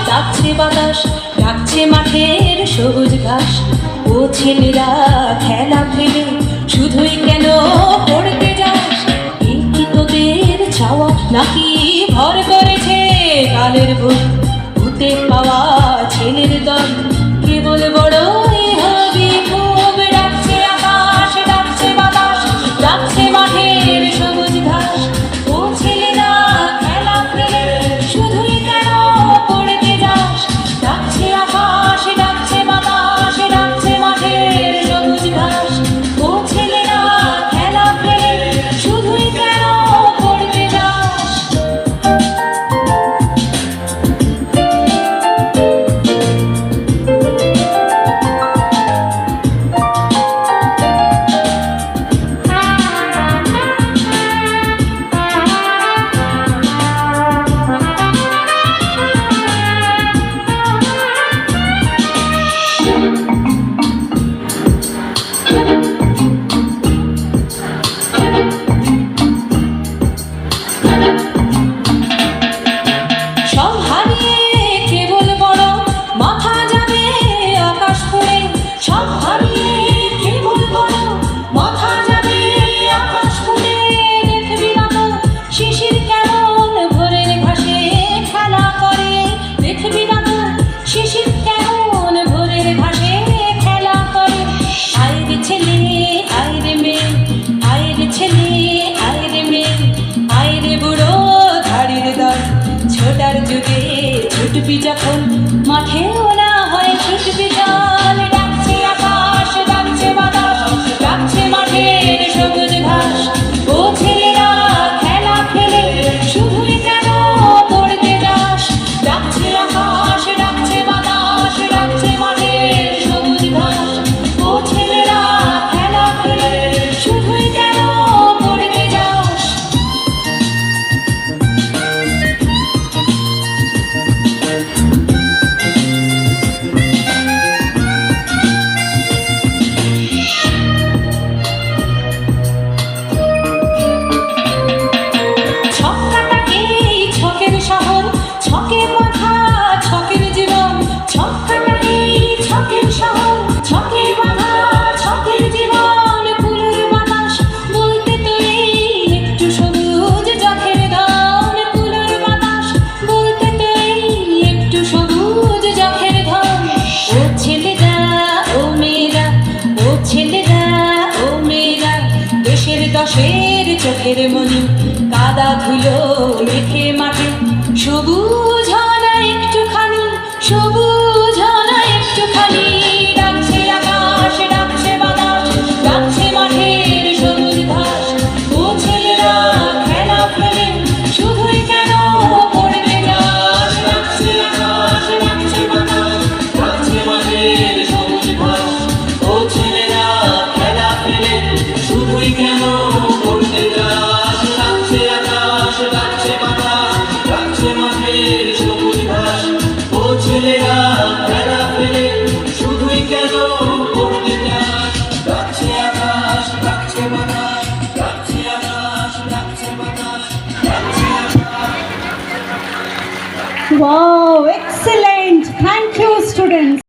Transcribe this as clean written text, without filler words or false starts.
ডাকছে বাতাস, ডাকছে মাঠের সবুজ ঘাস। ও ছেলেরা খেলা ফেলে শুধুই কেন পড়তে যাস? এই কি তোদের চাওয়া নাকি ভর করেছে কালের ভূত? ভূতে পাওয়া ছেলের দল কেবল বড়ই হবি খুব। ডাকছে আকাশ, ডাকছে বাতাস, ডাকছে মাঠের সবুজ ঘাস। ও ছেলেরা খেলা ফেলে শুধুই কেন পড়তে যাস? ডাকছে আকাশ, ডাকছে বাতাস, ডাকছে মাঠের সবুজ ঘাস। ও ছেলেরা খেলা ফেলে শুধুই কেন পড়তে যাস? সব হারিয়ে কেবল বড় মাথা যাবে আকাশ ফুঁড়ে। সব হারিয়ে কেবল বড় মাথা যাবে আকাশ ফুঁড়ে। দেখবি না তো শিশির কেমন ভোরের ঘাসে খেলা করে। দেখবি না তো শিশির কেমন ভোরের ঘাসে খেলা করে। আয় রে ছেলে, আয় রে মেয়ে, আয় রে ছেলে, আয় রে মেয়ে, আয় রে বুড়ো ধাড়ির দল। ছোটার যুগে ছুটবি যখন মাঠেও না হয় ছুটবি জল। ডাকছে আকাশ, ডাকছে বাতাস, ডাকছে মাঠের সবুজ ঘাস। ও ছেলেরা খেলা খেলে শুধুই কেন পড়তে যাস? ডাকছে আকাশ, ডাকছে বাতাস, ডাকছে মাঠের সবুজ ঘাস। ও ছেলেরা খেলা খেলে শুধুই কেন পড়তে যাস? ছক্কাটাকেই ছকের শহর, ছকের মাথা, ছকের জীবন। ছক্কাটাকেই ছকের শহর, ছকের মাথা, ছকের জীবন। ফুলের বাতাস বলতে তো এই একটু সবুজ যখের ধন। ফুলের বাতাস বলতে তো এই একটু সবুজ যখের ধন। ও ছেলেরা, ও মেয়েরা, ও ছেলেরা, ও মেয়েরা, দেশের দশের চোখের মনি কাদা ধুলো মেখে মাঠে। সবুজ হয় না একটুখানি, সবুজ হয় না একটুখানি। ডাকছে আকাশ, ডাকছে বাতাস, ডাকছে মাঠের সবুজ ঘাস। ও ছেলেরা খেলা ফেলে শুধুই কেন পড়তে যাস? ডাকছে আকাশ, ডাকছে বাতাস, ডাকছে মাঠের সবুজ ঘাস। ও ছেলেরা খেলা ফেলে শুধুই কেন পড়তে যাস? ডাকছে আকাশ, ডাকছে বাতাস, ডাকছে মাঠের সবুজ ঘাস। ও ছেলেরা খেলা ফেলে শুধুই কেন পড়তে যাস? ডাকছে আকাশ, ডাকছে বাতাস, ডাকছে আকাশ, ডাকছে বাতাস, ডাকছে আকাশ। Wow, excellent. Thank you, students.